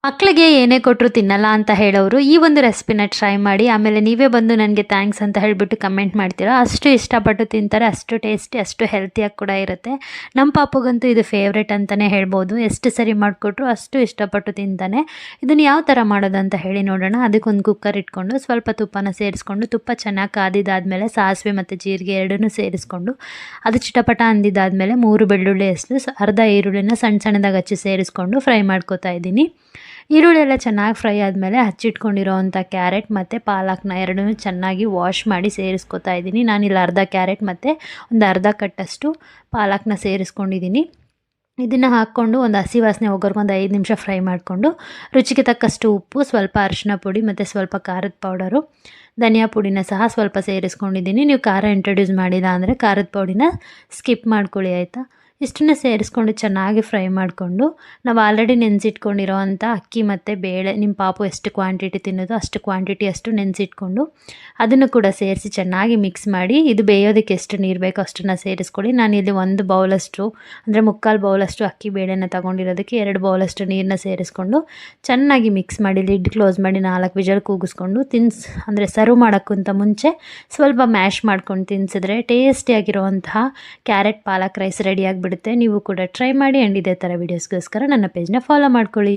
ಮಕ್ಕಳಿಗೆ ಏನೇ ಕೊಟ್ಟರು ತಿನ್ನಲ್ಲ ಅಂತ ಹೇಳೋರು ಈ ಒಂದು ರೆಸಿಪಿನ ಟ್ರೈ ಮಾಡಿ, ಆಮೇಲೆ ನೀವೇ ಬಂದು ನನಗೆ ಥ್ಯಾಂಕ್ಸ್ ಅಂತ ಹೇಳಿಬಿಟ್ಟು ಕಮೆಂಟ್ ಮಾಡ್ತೀರಾ. ಅಷ್ಟು ಇಷ್ಟಪಟ್ಟು ತಿಂತಾರೆ, ಅಷ್ಟು ಟೇಸ್ಟಿ, ಅಷ್ಟು ಹೆಲ್ತಿಯಾಗಿ ಕೂಡ ಇರುತ್ತೆ. ನಮ್ಮ ಪಾಪುಗಂತೂ ಇದು ಫೇವ್ರೇಟ್ ಅಂತಲೇ ಹೇಳ್ಬೋದು. ಎಷ್ಟು ಸರಿ ಮಾಡಿಕೊಟ್ರು ಅಷ್ಟು ಇಷ್ಟಪಟ್ಟು ತಿಂತಾನೆ. ಇದನ್ನು ಯಾವ ಥರ ಮಾಡೋದು ಅಂತ ಹೇಳಿ ನೋಡೋಣ. ಅದಕ್ಕೊಂದು ಕುಕ್ಕರ್ ಇಟ್ಕೊಂಡು ಸ್ವಲ್ಪ ತುಪ್ಪನ ಸೇರಿಸ್ಕೊಂಡು, ತುಪ್ಪ ಚೆನ್ನಾಗಿ ಕಾದಿದ್ದಾದಮೇಲೆ ಸಾಸಿವೆ ಮತ್ತು ಜೀರಿಗೆ ಎರಡನ್ನೂ ಸೇರಿಸ್ಕೊಂಡು ಅದು ಚಿಟಪಟ ಅಂದಿದ್ದಾದಮೇಲೆ 3 ಬೆಳ್ಳುಳ್ಳಿ ಹೆಸರು, ಅರ್ಧ ಈರುಳ್ಳಿನ ಸಣ್ಣ ಸಣ್ಣದಾಗಿ ಹಚ್ಚಿ ಸೇರಿಸ್ಕೊಂಡು ಫ್ರೈ ಮಾಡ್ಕೊತಾ ಇದ್ದೀನಿ. ಈರುಳ್ಳಿ ಎಲ್ಲ ಚೆನ್ನಾಗಿ ಫ್ರೈ ಆದಮೇಲೆ ಹಚ್ಚಿಟ್ಕೊಂಡಿರೋವಂಥ ಕ್ಯಾರೆಟ್ ಮತ್ತು ಪಾಲಕ್ನ ಎರಡನ್ನೂ ಚೆನ್ನಾಗಿ ವಾಶ್ ಮಾಡಿ ಸೇರಿಸ್ಕೊತಾ ಇದ್ದೀನಿ. ನಾನಿಲ್ಲಿ ಅರ್ಧ ಕ್ಯಾರೆಟ್ ಮತ್ತು ಒಂದು ಅರ್ಧ ಕಟ್ಟಷ್ಟು ಪಾಲಕ್ನ ಸೇರಿಸ್ಕೊಂಡಿದ್ದೀನಿ. ಇದನ್ನು ಹಾಕ್ಕೊಂಡು ಒಂದು ಹಸಿ ವಾಸನೆ ಹೋಗೋರ್ಗೆ ಒಂದು 5 ನಿಮಿಷ ಫ್ರೈ ಮಾಡಿಕೊಂಡು, ರುಚಿಗೆ ತಕ್ಕಷ್ಟು ಉಪ್ಪು, ಸ್ವಲ್ಪ ಅರಿಶಿನ ಪುಡಿ ಮತ್ತು ಸ್ವಲ್ಪ ಖಾರದ ಪೌಡರು, ಧನಿಯಾ ಪುಡಿನ ಸಹ ಸ್ವಲ್ಪ ಸೇರಿಸ್ಕೊಂಡಿದ್ದೀನಿ. ನೀವು ಖಾರ ಇಂಟ್ರೊಡ್ಯೂಸ್ ಮಾಡಿಲ್ಲ ಅಂದರೆ ಖಾರದ ಪುಡಿನ ಸ್ಕಿಪ್ ಮಾಡ್ಕೊಳ್ಳಿ, ಆಯಿತಾ. ಇಷ್ಟನ್ನು ಸೇರಿಸ್ಕೊಂಡು ಚೆನ್ನಾಗಿ ಫ್ರೈ ಮಾಡಿಕೊಂಡು, ನಾವು ಆಲ್ರೆಡಿ ನೆನೆಸಿಟ್ಕೊಂಡಿರೋ ಅಂಥ ಅಕ್ಕಿ ಮತ್ತು ಬೇಳೆ, ನಿಮ್ಮ ಪಾಪು ಎಷ್ಟು ಕ್ವಾಂಟಿಟಿ ತಿನ್ನೋದು ಅಷ್ಟು ಕ್ವಾಂಟಿಟಿಯಷ್ಟು ನೆನೆಸಿಟ್ಕೊಂಡು ಅದನ್ನು ಕೂಡ ಸೇರಿಸಿ ಚೆನ್ನಾಗಿ ಮಿಕ್ಸ್ ಮಾಡಿ, ಇದು ಬೇಯೋದಕ್ಕೆ ಎಷ್ಟು ನೀರು ಬೇಕೋ ಅಷ್ಟನ್ನು ಸೇರಿಸ್ಕೊಳ್ಳಿ. ನಾನಿಲ್ಲಿ 1 ಬೌಲಷ್ಟು ಅಂದರೆ 3/4 ಬೌಲಷ್ಟು ಅಕ್ಕಿ ಬೇಳೆನ ತೊಗೊಂಡಿರೋದಕ್ಕೆ 2 ಬೌಲಷ್ಟು ನೀರನ್ನ ಸೇರಿಸ್ಕೊಂಡು ಚೆನ್ನಾಗಿ ಮಿಕ್ಸ್ ಮಾಡಿ ಲಿಡ್ ಕ್ಲೋಸ್ ಮಾಡಿ 4 ವಿಜಲ್ ಕೂಗಿಸ್ಕೊಂಡು ಅಂದರೆ ಸರ್ವ್ ಮಾಡೋಕ್ಕಿಂತ ಮುಂಚೆ ಸ್ವಲ್ಪ ಮ್ಯಾಶ್ ಮಾಡ್ಕೊಂಡು ತಿನ್ನಿಸಿದ್ರೆ ಟೇಸ್ಟಿಯಾಗಿರುವಂತಹ ಕ್ಯಾರೆಟ್ ಪಾಲಕ್ ರೈಸ್ ರೆಡಿಯಾಗಿಬಿಡುತ್ತೆ. ನೀವು ಕೂಡ ಟ್ರೈ ಮಾಡಿ. ಆ್ಯಂಡ್ ಇದೇ ಥರ ವೀಡಿಯೋಸ್ಗೋಸ್ಕರ ನನ್ನ ಪೇಜ್ನ ಫಾಲೋ ಮಾಡ್ಕೊಳ್ಳಿ.